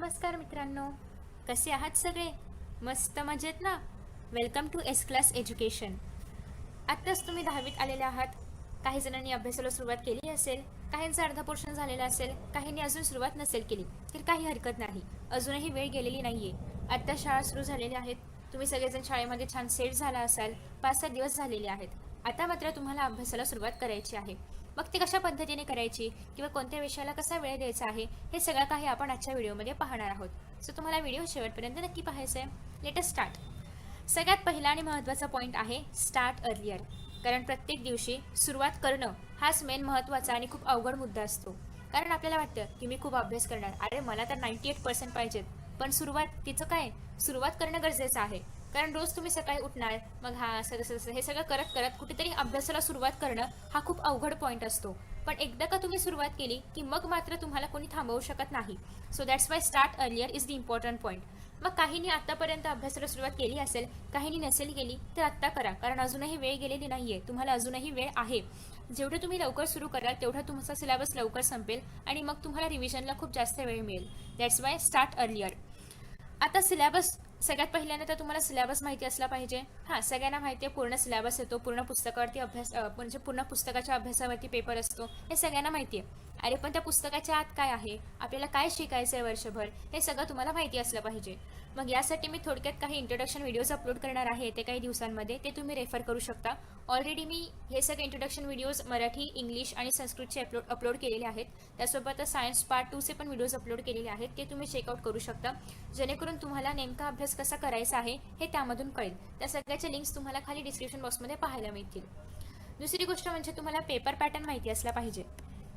नमस्कार मित्रांनो, कसे आहात सगळे? मस्त मजेत ना? Welcome to S class education. आत्ताच तुम्ही 10वीत आलेले आहात. काही जणांनी अभ्यासाला सुरुवात केली असेल, काहींचा अर्धा पोर्शन झालेला असेल, काहींनी अजून सुरुवात नसेल केली, तर काही हरकत नाही. अजूनही वेळ गेलेली नाहीये. आत्ता शाळा सुरू झालेल्या आहेत. तुम्ही सगळेजण शाळेमध्ये छान सेट झाला असाल. 5-7 दिवस झालेले आहेत. आता मात्र तुम्हाला अभ्यासाला सुरुवात करायची आहे. मग ती कशा पद्धतीने करायची किंवा कोणत्या विषयाला कसा वेळ द्यायचा आहे, हे सगळं काही आपण आजच्या व्हिडिओमध्ये पाहणार आहोत. सो तुम्हाला व्हिडिओ शेवटपर्यंत नक्की पाहायचं आहे. Let us start. सगळ्यात पहिला आणि महत्त्वाचा पॉईंट आहे स्टार्ट अर्लियर. कारण प्रत्येक दिवशी सुरुवात करणं हाच मेन महत्त्वाचा आणि खूप अवघड मुद्दा असतो. कारण आपल्याला वाटतं की मी खूप अभ्यास करणार, अरे मला तर 98% पाहिजेत, पण तिचं काय, सुरुवात करणं गरजेचं आहे. कारण रोज तुम्ही सकाळी उठणार, मग हा असं तसं तसं हे सगळं करत करत कुठेतरी अभ्यासाला सुरुवात करणं हा खूप अवघड पॉईंट असतो. पण एकदा का तुम्ही सुरुवात केली की मग मात्र तुम्हाला कोणी थांबवू शकत नाही. So that's why start earlier is the important point. मग काहींनी आतापर्यंत अभ्यासाला सुरुवात केली असेल, काहींनी नसेल केली, तर आत्ता करा. कारण अजूनही वेळ गेलेली नाहीये, तुम्हाला अजूनही वेळ आहे. जेवढं तुम्ही लवकर सुरू कराल तेवढा तुमचा सिलेबस लवकर संपेल आणि मग तुम्हाला रिव्हिजनला खूप जास्त वेळ मिळेल. That's why start earlier. आता सिलेबस, सगळ्यात पहिल्यांदा तर तुम्हाला सिलेबस माहिती असला पाहिजे. हां, सगळ्यांना माहिती आहे पूर्ण सिलेबस येतो, पूर्ण पुस्तकावरती अभ्यास म्हणजे पूर्ण पुस्तकाच्या अभ्यासावरती पेपर असतो, हे सगळ्यांना माहिती आहे. अरे पण त्या पुस्तकाच्या आत काय आहे, आपल्याला काय शिकायचं आहे वर्षभर, हे सगळं तुम्हाला माहिती असलं पाहिजे. मग यासाठी मी थोडक्यात काही इंट्रोडक्शन व्हिडिओज अपलोड करणार आहे ते काही दिवसांमध्ये, ते तुम्ही रेफर करू शकता. ऑलरेडी मी हे सगळे इंट्रोडक्शन व्हिडिओज मराठी, इंग्लिश आणि संस्कृतचे अपलोड केलेले आहेत. त्यासोबतच सायन्स पार्ट 2चे पण व्हिडिओज अपलोड केलेले आहेत, ते तुम्ही चेकआउट करू शकता. जेणेकरून तुम्हाला नेमका अभ्यास कसा करायचा आहे हे त्यामधून कळेल. त्या सगळ्याच्या लिंक्स तुम्हाला खाली डिस्क्रिप्शन बॉक्समध्ये पाहायला मिळतील. दुसरी गोष्ट म्हणजे तुम्हाला पेपर पॅटर्न माहिती असला पाहिजे.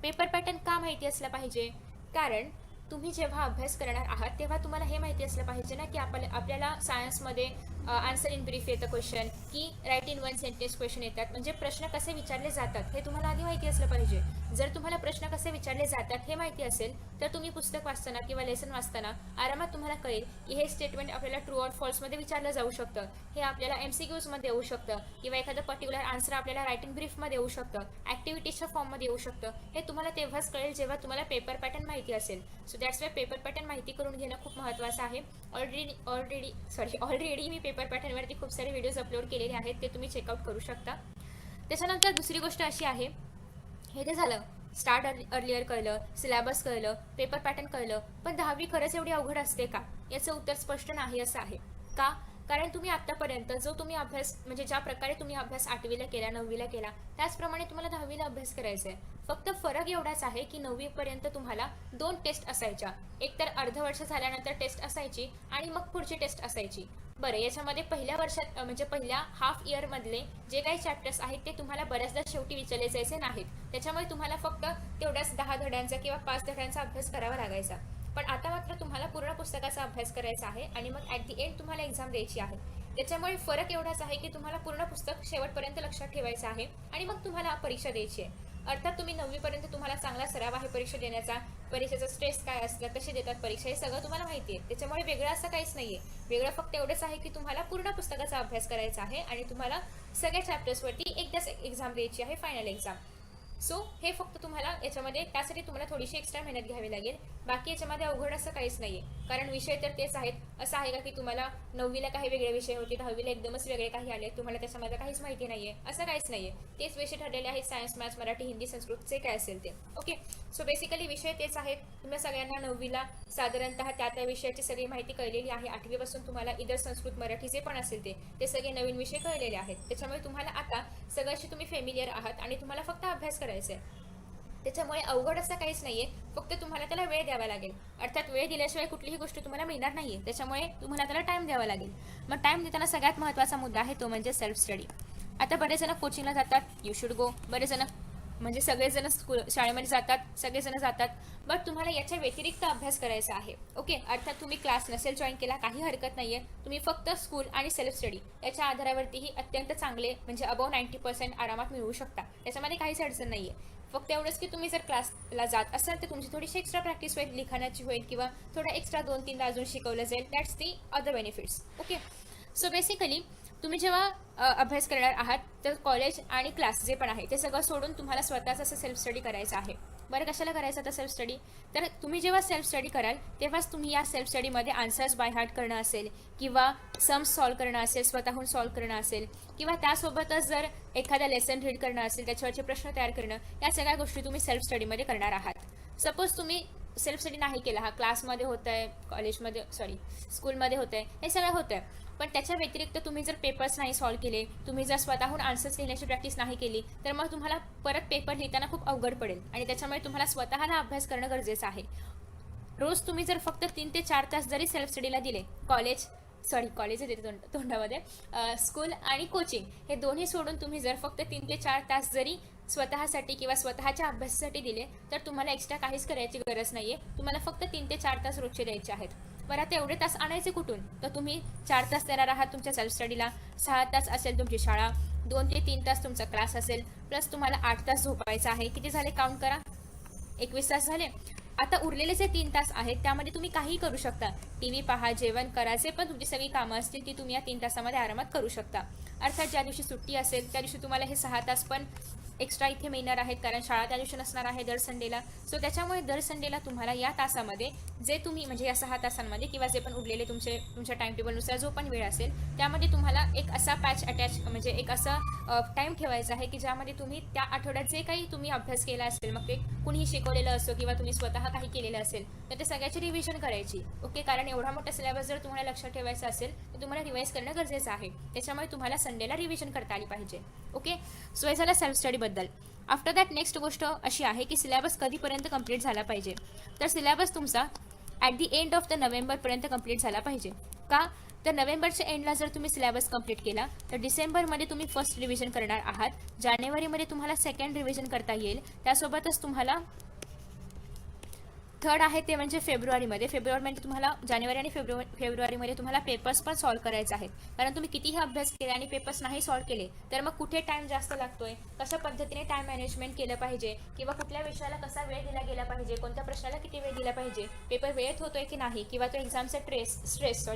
पेपर पॅटर्न का माहिती असला पाहिजे? कारण तुम्ही जेव्हा अभ्यास करणार आहात तेव्हा तुम्हाला हे माहिती असलं पाहिजे ना की आपल्याला सायन्समध्ये आन्सर इन ब्रीफ येतं क्वेश्चन, की write in one sentence question येतात. म्हणजे प्रश्न कसे विचारले जातात हे तुम्हाला आधी माहिती असलं पाहिजे. जर तुम्हाला प्रश्न कसे विचारले जातात हे माहिती असेल तर तुम्ही पुस्तक वाचताना किंवा लेसन वाचताना आरामात तुम्हाला कळेल की हे स्टेटमेंट आपल्याला ट्रू ऑर फॉल्समध्ये विचारलं जाऊ शकतं, हे आपल्याला MCQsमध्ये येऊ शकतं, किंवा एखादं पर्टिक्युलर आन्सर आपल्याला राईट इन ब्रीफमध्ये येऊ शकतं, ॲक्टिव्हिटीजच्या फॉर्ममध्ये येऊ शकतं. हे तुम्हाला तेव्हाच कळेल जेव्हा तुम्हाला पेपर पॅटर्न माहिती असेल. So that's why paper pattern माहिती करून घेणं खूप महत्त्वाचं आहे. ऑलरेडी मी पेपर पॅटर्नवरती खूप सारे व्हिडिओज अपलोड केलेले आहेत, ते तुम्ही चेकआउट करू शकता. त्याच्यानंतर दुसरी गोष्ट अशी आहे, हे ते झालं स्टार्ट अर्लियर कळलं, सिलेबस कळलं, पेपर पॅटर्न कळलं, पण 10वी खरंच एवढी अवघड असते का? याचं उत्तर स्पष्ट नाही असं आहे. का? कारण तुम्ही आत्तापर्यंत जो तुम्ही अभ्यास, म्हणजे ज्या प्रकारे तुम्ही अभ्यास 8वीला केला, 9वीला केला, त्याचप्रमाणे तुम्हाला 10वीला अभ्यास करायचा आहे. फक्त फरक एवढाच आहे की 9वीपर्यंत तुम्हाला 2 टेस्ट असायच्या. एक तर अर्ध वर्ष झाल्यानंतर टेस्ट असायची आणि मग पुढची टेस्ट असायची. बरं, याच्यामध्ये पहिल्या वर्षात म्हणजे पहिल्या हाफ इयरमधले जे काही चॅप्टर्स आहेत ते तुम्हाला बऱ्याचदा शेवटी विचारले जायचे नाहीत. त्याच्यामुळे तुम्हाला फक्त तेवढ्याच 10 धड्यांचा किंवा 5 धड्यांचा अभ्यास करावा लागायचा. पण आता मात्र तुम्हाला पूर्ण पुस्तकाचा अभ्यास करायचा आहे आणि मग ॲट दी एंड तुम्हाला एक्झाम द्यायची आहे. त्याच्यामुळे फरक एवढाच आहे की तुम्हाला पूर्ण पुस्तक शेवटपर्यंत लक्षात ठेवायचं आहे आणि मग तुम्हाला परीक्षा द्यायची आहे. अर्थात तुम्ही 9वीपर्यंत तुम्हाला चांगला सराव आहे परीक्षा देण्याचा, परीक्षेचा स्ट्रेस काय असतं, कसे देतात परीक्षा, हे सगळं तुम्हाला माहिती आहे. त्याच्यामुळे वेगळं असं काहीच नाहीये. वेगळं फक्त एवढंच आहे की तुम्हाला पूर्ण पुस्तकाचा अभ्यास करायचा आहे आणि तुम्हाला सगळ्या चॅप्टर्सवरती एकदाच एक्झाम द्यायची आहे, फायनल एक्झाम. सो हे फक्त तुम्हाला याच्यामध्ये, त्यासाठी तुम्हाला थोडीशी एक्स्ट्रा मेहनत घ्यावी लागेल. बाकी याच्यामध्ये अवघड असं काहीच नाहीये. कारण विषय तर तेच आहेत. असं आहे का की तुम्हाला 9वीला काही वेगळे विषय होते, 10वीला एकदमच वेगळे काही आले, तुम्हाला त्याच्यामध्ये काहीच माहिती नाहीये? असं काहीच नाहीये. तेच विषय ठरलेले आहेत, सायन्स, मॅथ्स, मराठी, हिंदी, संस्कृत, जे काय असेल ते. ओके, सो बेसिकली विषय तेच आहेत. तुम्हाला सगळ्यांना 9वीला साधारणतः त्या विषयाची सगळी माहिती कळलेली आहे. 8वीपासून तुम्हाला इतर संस्कृत, मराठी जे पण असेल ते सगळे नवीन विषय कळलेले आहेत. त्याच्यामुळे तुम्हाला आता सगळ्याशी तुम्ही फेमिलियर आहात आणि तुम्हाला फक्त अभ्यास करायचा आहे. त्याच्यामुळे अवघड असं काहीच नाहीये. फक्त तुम्हाला त्याला वेळ द्यावा लागेल. अर्थात वेळ दिल्याशिवाय कुठलीही गोष्ट तुम्हाला मिळणार नाहीये. त्याच्यामुळे तुम्हाला त्याला टाइम द्यावा लागेल. मग टाइम देताना सगळ्यात महत्त्वाचा मुद्दा आहे तो म्हणजे सेल्फ स्टडी. आता बरेच जण कोचिंगला जातात, यू शुड गो. बरेच जण म्हणजे सगळेजण शाळेमध्ये जातात, सगळेजण जातात, बट तुम्हाला याच्या व्यतिरिक्त अभ्यास करायचा आहे. ओके, अर्थात तुम्ही क्लास नसेल जॉईन केला, काही हरकत नाहीये. तुम्ही फक्त स्कूल आणि सेल्फ स्टडी याच्या आधारावरतीही अत्यंत चांगले म्हणजे अबव 90% आरामात मिळवू शकता. त्याच्यामध्ये काहीच अडचण नाहीये. फक्त एवढंच की तुम्ही जर क्लासला जात असाल तर तुमची थोडीशी एक्स्ट्रा प्रॅक्टिस होईल, लिखाणाची होईल, किंवा थोडा एक्स्ट्रा 2-3दा अजून शिकवलं जाईल. That's the other benefits. Okay, so basically तुम्ही जेव्हा अभ्यास करणार आहात तर कॉलेज आणि क्लास जे पण आहे ते सगळं सोडून तुम्हाला स्वतःच असं सेल्फ स्टडी करायचं आहे. बरं, कशाला करायचं आता सेल्फ स्टडी? तर तुम्ही जेव्हा सेल्फ स्टडी कराल तेव्हाच तुम्ही या सेल्फ स्टडीमध्ये आन्सर्स बाय हार्ट करणं असेल किंवा सम्स सॉल्व्ह करणं असेल, स्वतःहून सॉल्व्ह करणं असेल किंवा त्यासोबतच जर एखादा लेसन रीड करणं असेल, त्याच्यावरचे प्रश्न तयार करणं, या सगळ्या गोष्टी तुम्ही सेल्फ स्टडीमध्ये करणार आहात. सपोज तुम्ही सेल्फ स्टडी नाही केला, हा क्लासमध्ये होत आहे, कॉलेजमध्ये स्कूलमध्ये होत आहे, हे सगळं होतं आहे, पण त्याच्या व्यतिरिक्त तुम्ही जर पेपर्स नाही सॉल्व्ह केले, तुम्ही जर स्वतःहून आन्सर्स लिहिण्याची प्रॅक्टिस नाही केली तर मग तुम्हाला परत पेपर लिहिताना खूप अवघड पडेल आणि त्याच्यामुळे तुम्हाला स्वतःला अभ्यास करणं गरजेचं आहे. रोज तुम्ही जर फक्त 3 ते 4 तास जरी सेल्फ स्टडीला दिले, कॉलेज येते तोंडामध्ये, स्कूल आणि कोचिंग हे दोन्ही सोडून तुम्ही जर फक्त 3 ते 4 तास जरी स्वतःसाठी किंवा स्वतःच्या अभ्यासासाठी दिले तर तुम्हाला एक्स्ट्रा काहीच करायची गरज नाही आहे. तुम्हाला फक्त 3 ते 4 तास रोजचे द्यायचे आहेत. बरं, आता एवढे तास आणायचे कुठून? तर तुम्ही 4 तास देणार आहात तुमच्या सेल्फ स्टडीला, 6 तास असेल तुमची शाळा, 2 ते 3 तास तुमचा क्लास असेल, प्लस तुम्हाला 8 तास झोपायचं आहे. किती झाले काउंट करा, 21 तास झाले. आता उरलेले जे 3 तास आहेत त्यामध्ये तुम्ही काहीही करू शकता. टीव्ही पहा, जेवण करा, जे पण तुमची सगळी कामं असतील ती तुम्ही या 3 तासामध्ये आरामात करू शकता. अर्थात ज्या दिवशी सुट्टी असेल त्या दिवशी तुम्हाला हे 6 तास पण एक्स्ट्रा इथे मिळणार आहेत, कारण शाळा त्या दिवशी नसणार आहे दर संडेला. सो त्याच्यामुळे दर संडेला तुम्हाला या तासामध्ये जे तुम्ही म्हणजे या 6 तासांमध्ये किंवा जे पण उरलेले तुमच्या टाइम टेबलनुसार जो पण वेळ असेल त्यामध्ये तुम्हाला एक असा पॅच अटॅच म्हणजे एक असा टाइम ठेवायचा आहे की ज्यामध्ये तुम्ही त्या आठवड्यात जे काही तुम्ही अभ्यास केला असेल, मग ते कुणीही शिकवलेलं असो किंवा तुम्ही स्वतः काही केलेलं असेल, तर ते सगळ्याची रिव्हिजन करायची. ओके, कारण एवढा मोठा सिलेबस जर तुम्हाला लक्षात ठेवायचा असेल तर तुम्हाला रिवाईज करणं गरजेचं आहे. त्याच्यामुळे तुम्हाला संडेला रिव्हिजन करता आली पाहिजे. ओके, सो हे झालं सेल्फ स्टडी बद्दल. आफ्टर दॅट नेक्स्ट गोष्ट अशी आहे की सिलेबस कधीपर्यंत कंप्लीट झाला पाहिजे. तर सिलेबस तुमचा at the end of the नोव्हेंबरपर्यंत कंप्लीट झाला पाहिजे. का? तर नोव्हेंबरच्या एंडला जर तुम्ही सिलेबस कंप्लीट केला तर डिसेंबरमध्ये तुम्ही फर्स्ट रिव्हिजन करणार आहात, जानेवारीमध्ये तुम्हाला सेकंड रिव्हिजन करता येईल, त्यासोबतच तुम्हाला थर्ड आहे ते म्हणजे फेब्रुवारीमध्ये तुम्हाला जानेवारी आणि फेब्रुवारीमध्ये तुम्हाला पेपर्स पण सॉल्व्ह करायचे आहेत. कारण तुम्ही कितीही अभ्यास केला आणि पेपर्स नाही सॉल्व्ह केले तर मग कुठे टाइम जास्त लागतोय, कशा पद्धतीने टाइम मॅनेजमेंट केलं पाहिजे किंवा कुठल्या विषयाला कसा वेळ दिला गेला पाहिजे, कोणत्या प्रश्नाला किती वेळ दिला पाहिजे, पेपर वेळेत होतोय की नाही किंवा तो एक्झामचा स्ट्रेस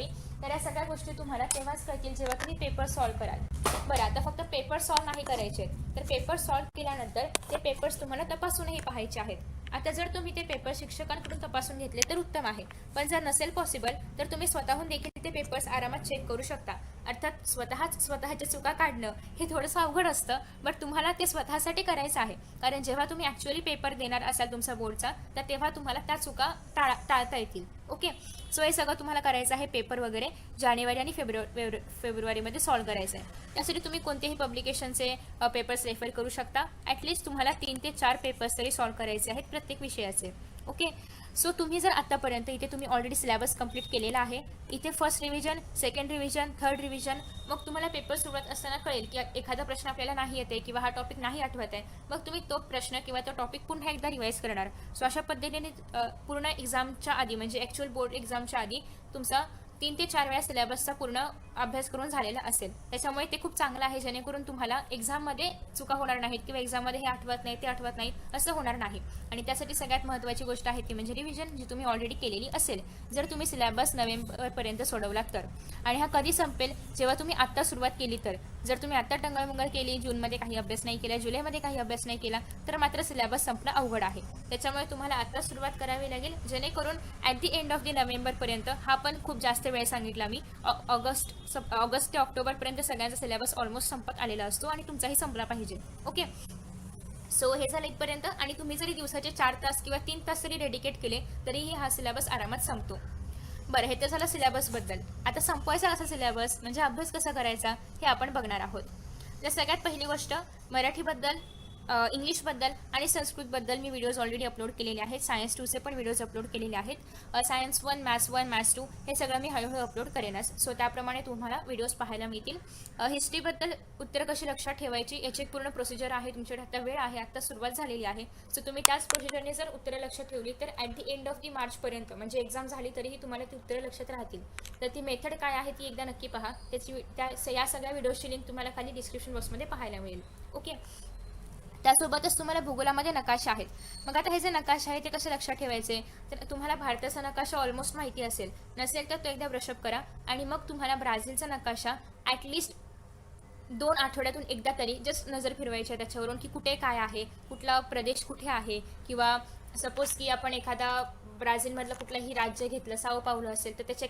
तर या सगळ्या गोष्टी तुम्हाला तेव्हाच कळतील जेव्हा तुम्ही पेपर सॉल्व्ह कराल. बरं, आता फक्त पेपर सॉल्व्ह नाही करायचे तर पेपर सॉल्व्ह केल्यानंतर ते पेपर्स तुम्हाला तपासूनही पाहायचे आहेत. आता जर तुम्ही ते पेपर शिक्षकांकडून तपासून घेतले तर उत्तम आहे, पण जर नसेल पॉसिबल तर तुम्ही स्वतःहून देखील ते पेपर्स आरामात चेक करू शकता. अर्थात स्वतःच्या चुका काढणं हे थोडंसं अवघड असतं, बट तुम्हाला ते स्वतःसाठी करायचं आहे. कारण जेव्हा तुम्ही ॲक्च्युअली पेपर देणार असाल तुमचा बोर्डचा तर तेव्हा तुम्हाला त्या चुका टाळता येतील. ओके, सो हे सगळं तुम्हाला करायचं आहे. पेपर वगैरे जानेवारी आणि फेब्रुवारीमध्ये सॉल्व्ह करायचं आहे. त्यासाठी तुम्ही कोणतेही पब्लिकेशनचे पेपर्स रेफर करू शकता. ॲटलिस्ट तुम्हाला 3 ते 4 पेपर्स तरी सॉल्व्ह करायचे आहेत प्रत्येक विषयाचे. ओके, सो तुम्ही जर आत्तापर्यंत इथे तुम्ही ऑलरेडी सिलेबस कंप्लीट केलेला आहे, इथे first revision, second revision, third revision, मग तुम्हाला पेपर सुरुवात असताना कळेल की एखादा प्रश्न आपल्याला नाही येते किंवा हा टॉपिक नाही आठवत आहे, मग तुम्ही तो प्रश्न किंवा तो टॉपिक पुन्हा एकदा रिवाईज करणार. सो अशा पद्धतीने पूर्ण एक्झामच्या आधी म्हणजे ॲक्च्युअल बोर्ड एक्झामच्या आधी तुमचा 3 ते 4 वेळा सिलेबसचा पूर्ण अभ्यास करून झालेला असेल. त्याच्यामुळे ते खूप चांगलं आहे, जेणेकरून तुम्हाला एक्झाममध्ये चुका होणार नाहीत किंवा एक्झाममध्ये हे आठवत नाही ते आठवत नाहीत असं होणार नाही. आणि त्यासाठी सगळ्यात महत्त्वाची गोष्ट आहे ती म्हणजे रिव्हिजन, जी तुम्ही ऑलरेडी केलेली असेल जर तुम्ही सिलेबस नोव्हेंबरपर्यंत सोडवलात तर. आणि हा कधी संपेल? जेव्हा तुम्ही आत्ता सुरुवात केली तर. जर तुम्ही आत्ता टंगळमंगळ केली, जूनमध्ये काही अभ्यास नाही केला, जुलैमध्ये काही अभ्यास नाही केला तर मात्र सिलेबस संपणं अवघड आहे. त्याच्यामुळे तुम्हाला आत्ता सुरुवात करावी लागेल, जेणेकरून at the end of the नोव्हेंबरपर्यंत, हा पण खूप जास्त वेळ सांगितला मी, ऑगस्ट ते ऑक्टोबरपर्यंत सगळ्यांचा सिलेबस ऑलमोस्ट संपत आलेला असतो आणि तुमचाही संपला पाहिजे. ओके, सो हे झालं इथपर्यंत. आणि तुम्ही जरी दिवसाचे 4 तास किंवा 3 तास जरी डेडिकेट केले तरीही हा सिलेबस आरामात संपतो. बरं, हे तर झालं सिलेबसबद्दल. आता संपवायचा कसा सिलेबस म्हणजे अभ्यास कसा करायचा हे आपण बघणार आहोत. तर सगळ्यात पहिली गोष्ट, मराठीबद्दल, इंग्लिशबद्दल आणि संस्कृतबद्दल मी व्हिडिओज ऑलरेडी अपलोड केलेले आहेत. सायन्स 2चे पण व्हिडिओज अपलोड केलेले आहेत. सायन्स 1, मॅथ्स 1, मॅथ्स 2 हे सगळं मी हळूहळू अपलोड करेनच. सो त्याप्रमाणे तुम्हाला व्हिडिओज पाहायला मिळतील. हिस्ट्रीबद्दल उत्तरं कशी लक्षात ठेवायची याची एक पूर्ण प्रोसिजर आहे. तुमच्याकडे आता वेळ आहे, आता सुरुवात झालेली आहे. सो तुम्ही त्याच प्रोसिजरने जर उत्तरं लक्षात ठेवली तर ॲट दी एंड ऑफ दी मार्चपर्यंत म्हणजे एक्झाम झाली तरीही तुम्हाला ती उत्तरं लक्षात राहतील. तर ती मेथड काय आहे ती एकदा नक्की पहा. या सगळ्या व्हिडिओची लिंक तुम्हाला खाली डिस्क्रिप्शन बॉक्समध्ये पाहायला मिळेल. ओके, त्यासोबतच तुम्हाला भूगोलामध्ये नकाशा आहेत. मग आता हे जे नकाशा आहे ते कसे लक्षात ठेवायचे? तर तुम्हाला भारताचा नकाशा ऑलमोस्ट माहिती असेल, नसेल तर तो एकदा ब्रशअप करा. आणि मग तुम्हाला ब्राझीलचा नकाशा ॲटलिस्ट 2 आठवड्यातून एकदा तरी जस्ट नजर फिरवायची आहे त्याच्यावरून, की कुठे काय आहे, कुठला प्रदेश कुठे आहे, किंवा सपोज की आपण एखादा ब्राझीलमधलं कुठलंही राज्य घेतलं, साओ पावलो असेल, तर त्याचे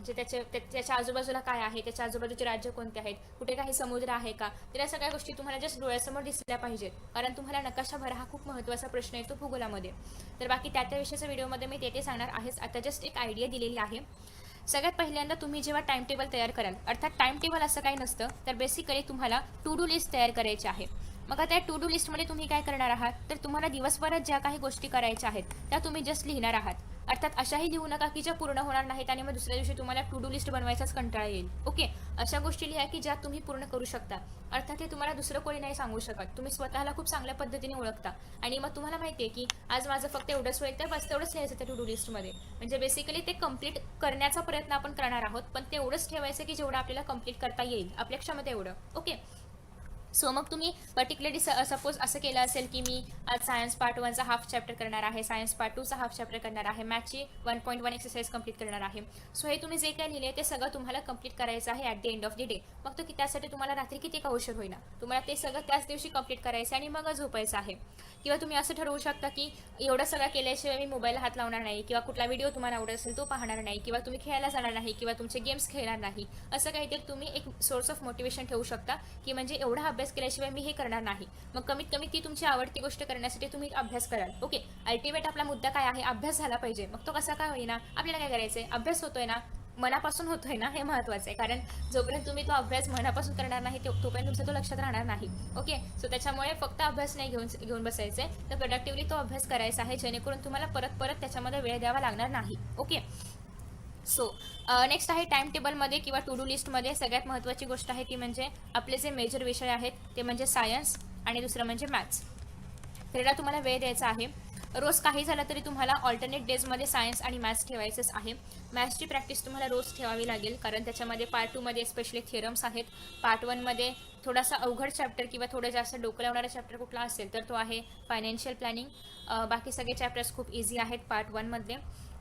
जे त्याच्या आजूबाजूला काय आहे, त्याच्या आजूबाजूचे राज्य कोणते आहेत, कुठे काही समुद्र आहे का, तर या सगळ्या गोष्टी तुम्हाला जस्ट डोळ्यासमोर दिसल्या पाहिजेत. कारण तुम्हाला नकाशा भरा हा खूप महत्त्वाचा प्रश्न येतो भूगोलामध्ये. तर बाकी त्या विषयाच्या व्हिडिओमध्ये मी ते सांगणार आहेच. आता जस्ट एक आयडिया दिलेली आहे. सगळ्यात पहिल्यांदा तुम्ही जेव्हा टाइम टेबल तयार कराल, अर्थात टाइम टेबल असं काही नसतं, तर बेसिकली तुम्हाला टू डू लिस्ट तयार करायची आहे. मग त्या टू डू लिस्टमध्ये तुम्ही काय करणार आहात, तर तुम्हाला दिवसभरात ज्या काही गोष्टी करायच्या आहेत त्या तुम्ही जस्ट लिहिणार आहात. अर्थात अशाही लिहू नका की ज्या पूर्ण होणार नाहीत आणि मग दुसऱ्या दिवशी तुम्हाला टू डू लिस्ट बनवायचाच कंटाळा येईल. ओके, अशा गोष्टी लिहा की ज्या तुम्ही पूर्ण करू शकता. अर्थात हे तुम्हाला दुसरं कोणी नाही सांगू शकत, तुम्ही स्वतःला खूप चांगल्या पद्धतीने ओळखता. आणि मग तुम्हाला माहिती आहे की आज माझं फक्त एवढंच होईल, तर बस तेवढंच लिहायचं त्या टू डू लिस्टमध्ये. म्हणजे बेसिकली ते कंप्लीट करण्याचा प्रयत्न आपण करणार आहोत, पण तेवढंच ठेवायचं की जेवढं आपल्याला कंप्लीट करता येईल आपल्या क्षमता एवढं. ओके, सो मग तुम्ही पर्टिक्युलरली सपोज असं केलं असेल की मी आज सायन्स पार्ट 1चा हाफ चॅप्टर करणार आहे, सायन्स पार्ट 2चा हाफ चॅप्टर करणार आहे, मॅथची 1.1 एक्सरसाइज कंप्लीट करणार आहे. सो हे तुम्ही जे काय लिहिले ते सगळं तुम्हाला कंप्लीट करायचं आहे at the end of the day. मग तो त्यासाठी तुम्हाला रात्री किती का उशीर होईना, तुम्हाला ते सगळं त्याच दिवशी कंप्लीट करायचं आणि मग झोपायचं आहे. किंवा तुम्ही असं ठरवू शकता की एवढं सगळं केल्याशिवाय मी मोबाईलला हात लावणार नाही, किंवा कुठला व्हिडिओ तुम्हाला आवडत असेल तो पाहणार नाही, किंवा तुम्ही खेळायला जाणार नाही, किंवा तुमचे गेम्स खेळणार नाही. असं काहीतरी तुम्ही एक सोर्स ऑफ मोटिवेशन ठेवू शकता की म्हणजे एवढा अभ्यास केल्याशिवाय मी हे करणार नाही. मग कमीत कमी ती तुमची आवडती गोष्ट करण्यासाठी तुम्ही अभ्यास कराल. ओके, अल्टिमेट आपला मुद्दा काय आहे, अभ्यास झाला पाहिजे. मग तो कसा काय होईना, आपल्याला काय करायचंय, अभ्यास होतोय ना, मनापासून होतोय ना, हे महत्वाचं आहे. कारण जोपर्यंत तुम्ही तो अभ्यास मनापासून करणार नाही तोपर्यंत तुमचा तो लक्षात राहणार नाही. ओके, सो त्याच्यामुळे फक्त अभ्यास नाही घेऊन बसायचे, तर प्रोडक्टिव्हली तो अभ्यास करायचा आहे, जेणेकरून तुम्हाला परत त्याच्यामध्ये वेळ द्यावा लागणार नाही. ओके, सो नेक्स्ट आहे टाइम टेबलमध्ये किंवा टू डू लिस्टमध्ये सगळ्यात महत्त्वाची गोष्ट आहे ती म्हणजे आपले जे मेजर विषय आहेत ते म्हणजे सायन्स आणि दुसरं म्हणजे मॅथ्स. त्याला तुम्हाला वेळ द्यायचा आहे. रोज काही झालं तरी तुम्हाला ऑल्टरनेट डेजमध्ये सायन्स आणि मॅथ्स ठेवायचंच आहे. मॅथ्सची प्रॅक्टिस तुम्हाला रोज ठेवावी लागेल, कारण त्याच्यामध्ये पार्ट 2मध्ये स्पेशली थिअरम्स आहेत. पार्ट 1मध्ये थोडासा अवघड चॅप्टर किंवा थोडं जास्त डोकं लावणारा चॅप्टर कुठला असेल तर तो आहे फायनान्शियल प्लॅनिंग. बाकी सगळे चॅप्टर्स खूप इझी आहेत पार्ट 1मधले.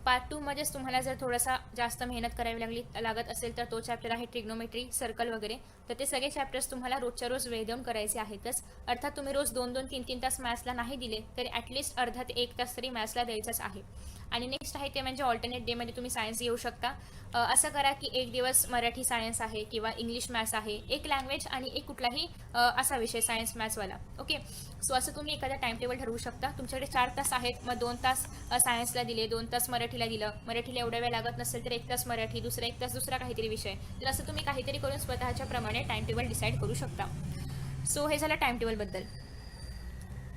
पार्ट 2मध्येच तुम्हाला जर थोडासा जास्त मेहनत करावी लागत असेल तर तो चॅप्टर आहे ट्रिग्नोमेट्री, सर्कल वगैरे. तर ते सगळे चॅप्टर्स तुम्हाला रोजच्या रोज वेळ देऊन करायचे आहेतच. अर्थात तुम्ही रोज 2-2, 3-3 तास मॅथ्सला नाही दिले तरी ॲटलिस्ट अर्धा ते 1 तास तरी मॅथ्सला द्यायचाच आहे. आणि नेक्स्ट आहे ते म्हणजे ऑल्टरनेट डेमध्ये तुम्ही सायन्स घेऊ शकता. असं करा की एक दिवस मराठी सायन्स आहे किंवा इंग्लिश मॅथ्स आहे, एक लँग्वेज आणि एक कुठलाही असा विषय सायन्स मॅथ्सवाला. ओके, सो असं तुम्ही एखादा टाइम टेबल ठरवू शकता. तुमच्याकडे 4 तास आहेत, मग 2 तास सायन्सला दिले, 2 तास मराठीला दिलं. मराठीला एवढा वेळ लागत नसेल तर 1 तास मराठी, दुसरा 1 तास दुसरा काहीतरी विषय. तर असं तुम्ही काहीतरी करून स्वतःच्या प्रमाणे टाइम टेबल डिसाईड करू शकता. सो हे झालं टाइम टेबलबद्दल.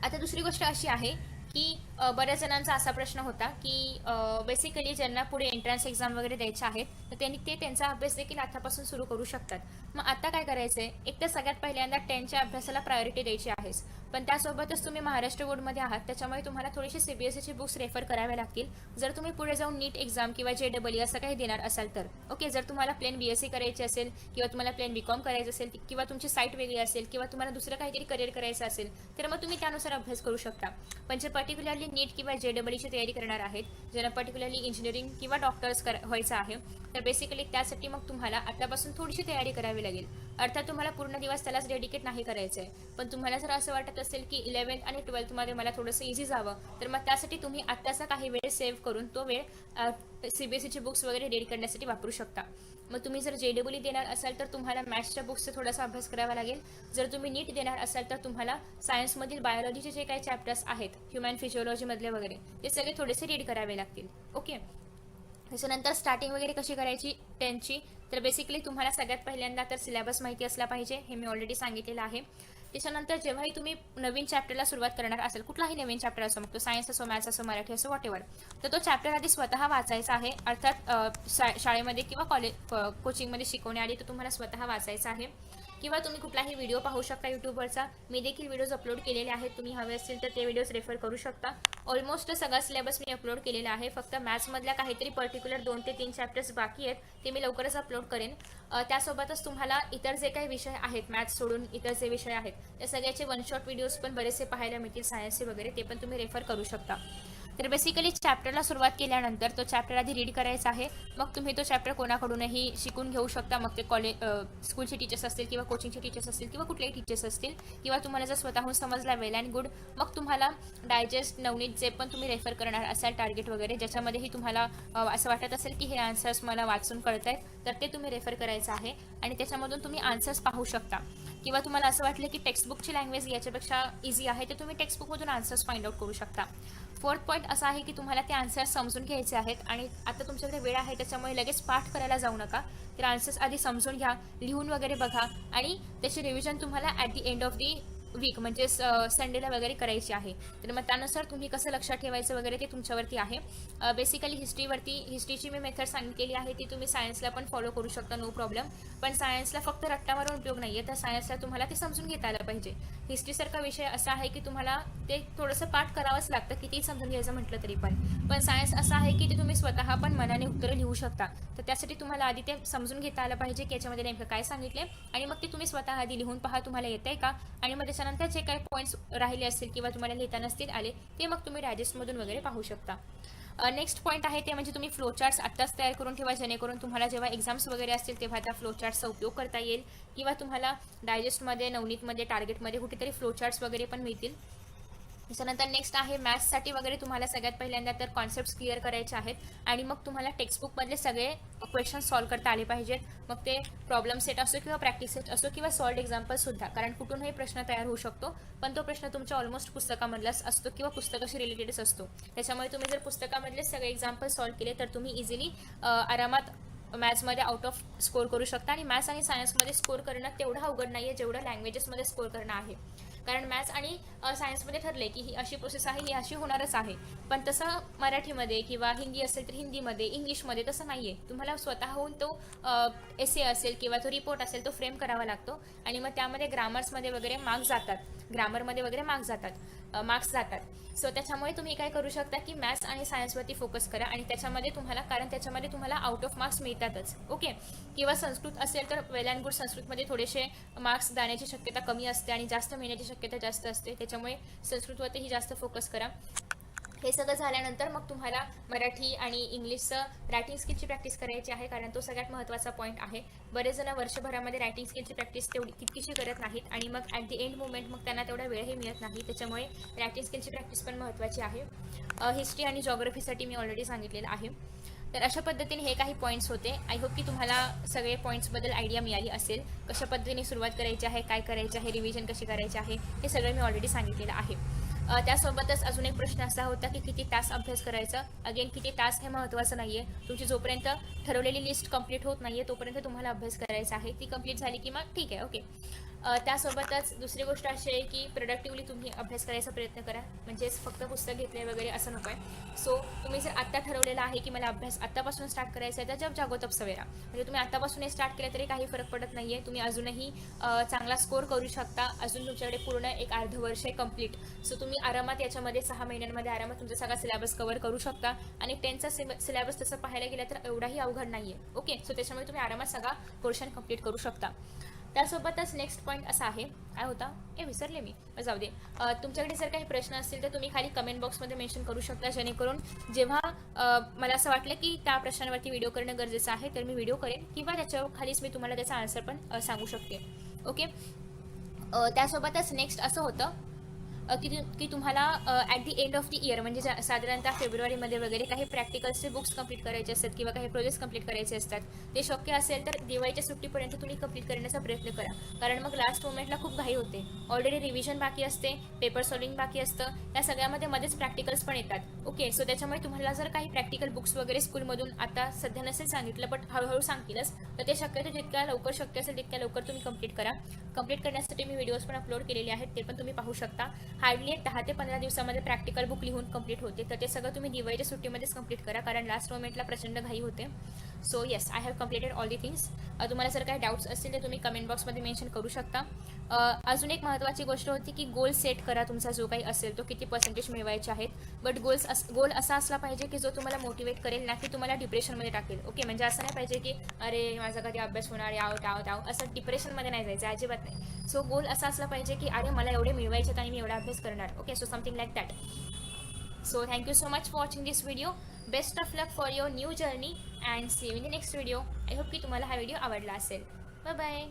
आता दुसरी गोष्ट अशी आहे की बऱ्याच जणांचा असा प्रश्न होता की बेसिकली ज्यांना पुढे एंट्रन्स एक्झाम वगैरे द्यायच्या आहेत तर त्यांनी त्यांचा अभ्यास देखील आतापासून सुरू करू शकतात. मग आता काय करायचं आहे, एक तर सगळ्यात पहिल्यांदा 10च्या अभ्यासाला प्रायोरिटी द्यायची आहेच, पण त्यासोबतच तुम्ही महाराष्ट्र बोर्डमध्ये आहात त्याच्यामुळे तुम्हाला थोडीशी CBSEची बुक्स रेफर कराव्या लागतील जर तुम्ही पुढे जाऊन नीट एक्झाम किंवा JEE असं काही देणार असाल तर. ओके, जर तुम्हाला प्लेन BSc करायची असेल किंवा तुम्हाला प्लेन BCom करायचं असेल किंवा तुमची साईट वेगळी असेल किंवा तुम्हाला दुसरं काहीतरी करिअर करायचं असेल तर मग तुम्ही त्यानुसार अभ्यास करू शकता. पण जे पर्टिक्युलरली नीट किंवा JEEची तयारी करणार आहेत, ज्यांना पर्टिक्युलरली इंजिनिअरिंग किंवा डॉक्टर्स व्हायचं आहे, तर बेसिकली त्यासाठी मग तुम्हाला आतापासून थोडीशी तयारी करावी लागेल. अर्थात तुम्हाला पूर्ण दिवस त्यालाच डेडिकेट नाही करायचं आहे, पण तुम्हाला जर असं वाटत असेल की 11th आणि 12thमध्ये मला थोडंसं इझी जावं तर मग त्यासाठी तुम्ही आत्ताचा काही वेळ सेव्ह करून तो वेळ CBSEची बुक्स वगैरे रीड करण्यासाठी वापरू शकता. मग तुम्ही जर JEE देणार असाल तर तुम्हाला मॅथ्सच्या बुक्सचा थोडासा अभ्यास करावा लागेल. जर तुम्ही नीट देणार असाल तर तुम्हाला सायन्समधील बायोलॉजीचे जे काही चॅप्टर्स आहेत ह्युमन फिजिओलॉजीमधले वगैरे ते सगळे थोडेसे रीड करावे लागतील. ओके, त्याच्यानंतर स्टार्टिंग वगैरे कशी करायची 10ची, तर बेसिकली तुम्हाला सगळ्यात पहिल्यांदा तर सिलेबस माहिती असला पाहिजे, हे मी ऑलरेडी सांगितलेलं आहे. त्याच्यानंतर जेव्हाही तुम्ही नवीन चॅप्टरला सुरुवात करणार असेल, कुठलाही नवीन चॅप्टर असो, मग तो सायन्स असो, मॅथ्स असो, मराठी असो, व्हॉटेवर, तर तो चॅप्टर आधी स्वतः वाचायचा आहे. अर्थात शाळेमध्ये किंवा कोचिंगमध्ये शिकवण्याआधी तो तुम्हाला स्वतः वाचायचा आहे. किंवा तुम्ही कुठलाही व्हिडिओ पाहू शकता यूट्यूबवरचा. मी देखील व्हिडिओज अपलोड केलेले आहेत, तुम्ही हवे असतील तर ते व्हिडिओज रेफर करू शकता. ऑलमोस्ट सगळा सिलेबस मी अपलोड केलेला आहे, फक्त मॅथ्समधल्या काहीतरी पर्टिक्युलर 2 ते 3 चॅप्टर्स बाकी आहेत, ते मी लवकरच अपलोड करेन. त्यासोबतच तुम्हाला इतर जे काही विषय आहेत मॅथ्स सोडून इतर जे विषय आहेत त्या सगळ्याचे 1 शॉट व्हिडिओज पण बरेचसे पाहायला मिळतील सायन्सचे वगैरे, ते पण तुम्ही रेफर करू शकता. तर बेसिकली चॅप्टरला सुरुवात केल्यानंतर तो चॅप्टर आधी रीड करायचा आहे, मग तुम्ही तो चॅप्टर कोणाकडूनही शिकून घेऊ शकता. मग ते स्कूलचे टीचर्स असतील किंवा कोचिंगचे टीचर्स असतील किंवा कुठलेही टीचर्स असतील, किंवा तुम्हाला जर स्वतःहून समजला वेल अँड गुड. मग तुम्हाला डायजेस्ट नवनीत जे पण तुम्ही रेफर करणार असाल टार्गेट वगैरे, ज्याच्यामध्येही तुम्हाला असं वाटत असेल की हे आन्सर्स मला वाचून कळत आहेत, तर ते तुम्ही रेफर करायचं आहे आणि त्याच्यामधून तुम्ही आन्सर्स पाहू शकता. किंवा तुम्हाला असं वाटलं की टेक्स्टबुकची लँग्वेज याच्यापेक्षा इझी आहे, तर तुम्ही टेक्स्टबुकमधून आन्सर्स फाइंड आउट करू शकता. फोर्थ पॉईंट असा आहे की तुम्हाला ते आन्सर्स समजून घ्यायचे आहेत आणि आता तुमच्याकडे वेळ आहे, त्याच्यामुळे लगेच पाठ करायला जाऊ नका. तर आन्सर्स आधी समजून घ्या, लिहून वगैरे बघा आणि त्याचे रिव्हिजन तुम्हाला at the end of the week म्हणजे संडेला वगैरे करायची आहे. तर मग त्यानुसार तुम्ही कसं लक्षात ठेवायचं वगैरे ते तुमच्यावरती आहे. बेसिकली हिस्ट्रीची मी मेथड सांगितलेली आहे, ती तुम्ही सायन्सला पण फॉलो करू शकता, नो प्रॉब्लेम. पण सायन्सला फक्त रट्टा मारून उपयोग नाही आहे, तर सायन्सला तुम्हाला ते समजून घेता आलं पाहिजे. हिस्ट्रीसारखा विषय असा आहे की तुम्हाला ते थोडंसं पाठ करावंच लागतं, कितीही समजून घ्यायचं म्हटलं तरी पण सायन्स असं आहे की ते तुम्ही स्वतः पण मनाने उत्तरं लिहू शकता. तर त्यासाठी तुम्हाला आधी ते समजून घेता आलं पाहिजे की याच्यामध्ये नेमकं काय सांगितले, आणि मग ते तुम्ही स्वतः आधी लिहून पहा तुम्हाला येतंय का, आणि मग त्याच्यानंतर जे काही पॉईंट्स राहिले असतील किंवा तुम्हाला लिहिता नसतील आले, ते मग तुम्ही डायजेस्टमधून वगैरे पाहू शकता. नेक्स्ट पॉईंट आहे ते म्हणजे तुम्ही फ्लोचार्ट्स आत्ताच तयार करून ठेवा, जेणेकरून तुम्हाला जेव्हा एक्झाम्स वगैरे असतील तेव्हा त्या फ्लोचार्ट्सचा उपयोग करता येईल, किंवा तुम्हाला डायजेस्टमध्ये, नवनीतमध्ये, टार्गेटमध्ये कुठेतरी फ्लोचार्ट्स वगैरे पण मिळतील. त्याच्यानंतर नेक्स्ट आहे मॅथ्ससाठी वगैरे तुम्हाला सगळ्यात पहिल्यांदा तर कॉन्सेप्ट्स क्लिअर करायचे आहेत, आणि मग तुम्हाला टेक्स्टबुकमधले सगळे क्वेश्चन सॉल्व्ह करता आले पाहिजेत. मग ते प्रॉब्लेम सेट असो किंवा प्रॅक्टिस सेट असो किंवा सॉल्ड एक्झाम्पलसुद्धा, कारण कुठूनही प्रश्न तयार होऊ शकतो, पण तो प्रश्न तुमच्या ऑलमोस्ट पुस्तकामधलाच असतो किंवा पुस्तकाशी रिलेटेडच असतो. त्याच्यामुळे तुम्ही जर पुस्तकामधले सगळे एक्झाम्पल सॉल्व्ह केले तर तुम्ही इझिली आरामात मॅथ्समध्ये आउट ऑफ स्कोर करू शकता. आणि मॅथ्स आणि सायन्समध्ये स्कोर करणं तेवढं अवघड नाही आहे जेवढं लँग्वेजेसमध्ये स्कोर करणं आहे. कारण मॅथ्स आणि सायन्समध्ये ठरले की ही अशी प्रोसेस आहे, ही अशी होणारच आहे, पण तसं मराठीमध्ये किंवा हिंदी असेल तर हिंदीमध्ये, इंग्लिशमध्ये तसं नाही आहे. तुम्हाला स्वतःहून तो एसे असेल किंवा तो रिपोर्ट असेल तो फ्रेम करावा लागतो, आणि मग त्यामध्ये ग्रामर्समध्ये वगैरे मार्क्स जातात. सो त्याच्यामुळे तुम्ही काय करू शकता की मॅथ्स आणि सायन्सवरती फोकस करा, आणि त्याच्यामध्ये तुम्हाला आउट ऑफ मार्क्स मिळतातच. ओके. किंवा संस्कृत असेल तर वेल अँड गुड, संस्कृतमध्ये थोडेसे मार्क्स जाण्याची शक्यता कमी असते आणि जास्त मिळण्याची शक्यता जास्त असते, त्याच्यामुळे संस्कृतवरतीही जास्त फोकस करा. हे सगळं झाल्यानंतर मग तुम्हाला मराठी आणि इंग्लिशचं रायटिंग स्किलची प्रॅक्टिस करायची आहे, कारण तो सगळ्यात महत्त्वाचा पॉईंट आहे. बरेच जण वर्षभरामध्ये रायटिंग स्किलची प्रॅक्टिस तितकीशी करत नाहीत, आणि मग ॲट दी एंड मुमेंट मग त्यांना तेवढा वेळही मिळत नाही, त्याच्यामुळे रायटिंग स्किलची प्रॅक्टिस पण महत्त्वाची आहे. हिस्ट्री आणि जॉग्रफीसाठी मी ऑलरेडी सांगितलेलं आहे. तर अशा पद्धतीने हे काही पॉईंट्स होते. आय होप की तुम्हाला सगळे पॉईंट्सबद्दल आयडिया मिळाली असेल, कशा पद्धतीने सुरुवात करायची आहे, काय करायचे आहे, रिव्हिजन कशी करायची आहे, हे सगळं मी ऑलरेडी सांगितलेलं आहे. त्यासोबतच अजून एक प्रश्न असा होता की किती तास अभ्यास करायचा. अगेन किती तास हे महत्त्वाचं नाही आहे, तुमची जोपर्यंत ठरवलेली लिस्ट कंप्लीट होत नाही आहे तोपर्यंत तुम्हाला अभ्यास करायचा आहे. ती कंप्लीट झाली की मग ठीक आहे, ओके. त्यासोबतच दुसरी गोष्ट अशी आहे की प्रोडक्टिव्हली तुम्ही अभ्यास करायचा प्रयत्न करा, म्हणजेच फक्त पुस्तक घेतले वगैरे असं नको आहे. सो तुम्ही जर आत्ता ठरवलेला आहे की मला अभ्यास आत्तापासून स्टार्ट करायचा आहे, तर जब जागो तब सवेरा, म्हणजे तुम्ही आत्तापासून स्टार्ट केलं तरी काही फरक पडत नाही आहे. तुम्ही अजूनही चांगला स्कोर करू शकता. अजून तुमच्याकडे पूर्ण एक अर्ध वर्ष आहे कंप्लीट. सो तुम्ही आरामात याच्यामध्ये 6 महिन्यांमध्ये आरामात तुमचा सगळा सिलेबस कव्हर करू शकता, आणि 10चा सिलेबस तसं पाहायला गेलं तर एवढाही अवघड नाही आहे. ओके. सो त्याच्यामुळे तुम्ही आरामात सगळा पोर्शन कंप्लीट करू शकता. त्यासोबतच नेक्स्ट पॉईंट असा आहे, काय होता हे विसरले मी, जाऊ दे. तुमच्याकडे जर काही प्रश्न असतील तर तुम्ही खाली कमेंट बॉक्समध्ये मेन्शन करू शकता, जेणेकरून जेव्हा मला असं वाटलं की त्या प्रश्नांवरती व्हिडिओ करणं गरजेचं आहे तर मी व्हिडिओ करेन, किंवा त्याच्या खालीच मी तुम्हाला त्याचा आन्सर पण सांगू शकते. ओके. त्यासोबतच नेक्स्ट असं होतं की तुम्हाला at the end of the year म्हणजे साधारणतः फेब्रुवारीमध्ये वगैरे काही प्रॅक्टिकल्सचे बुक्स कंप्लीट करायचे असतात किंवा काही प्रोजेक्ट्स कंप्लीट करायचे असतात. ते शक्य असेल तर दिवाळीच्या सुट्टीपर्यंत तुम्ही कंप्लीट करण्याचा प्रयत्न करा, कारण मग लास्ट मोमेंटला खूप घाई होते. ऑलरेडी रिव्हिजन बाकी असते, पेपर सॉल्विंग बाकी असतं, त्या सगळ्यामध्ये मध्येच प्रॅक्टिकल्स पण येतात. ओके. सो त्याच्यामुळे तुम्हाला जर काही प्रॅक्टिकल बुक्स वगैरे स्कूलमधून आता सध्या नसेल सांगितलं, बट हळूहळू सांगतीलच, तर ते शक्यतो जितक्या लवकर शक्य असेल तितक्या लवकर तुम्ही कंप्लीट करा. कंप्लीट करण्यासाठी मी व्हिडिओज पण अपलोड केलेले आहेत, ते पण तुम्ही पाहू शकता. हार्डली 10 ते 15 दिवसामध्ये प्रॅक्टिकल बुक लिहून कंप्लीट होते, तर ते सगळं तुम्ही दिवाळीच्या सुट्टीमध्येच कंप्लीट करा, कारण लास्ट मोमेंटला प्रचंड घाई होते. So yes, I have completed all the things. तुम्हाला जर काही डाऊट्स असतील तर तुम्ही कमेंट बॉक्समध्ये मेन्शन करू शकता. अजून एक महत्त्वाची गोष्ट होती की गोल सेट करा तुमचा जो काही असेल तो, किती पर्सेंटेज मिळवायचे आहेत. बट गोल असा असला पाहिजे की जो तुम्हाला मोटिवेट करेल, ना की तुम्हाला डिप्रेशनमध्ये टाकेल. ओके. म्हणजे असं नाही पाहिजे की अरे माझा कधी अभ्यास होणार, याव असं डिप्रेशनमध्ये नाही जायचं, अजिबात नाही. सो गोल असा असला पाहिजे की अरे मला एवढे मिळवायचे आणि मी एवढा अभ्यास करणार. Okay. So something like that. So thank you so much for watching this video. Best of luck for your new journey and see you in the next video. I hope की तुम्हाला हा व्हिडिओ आवडला असेल. Bye bye.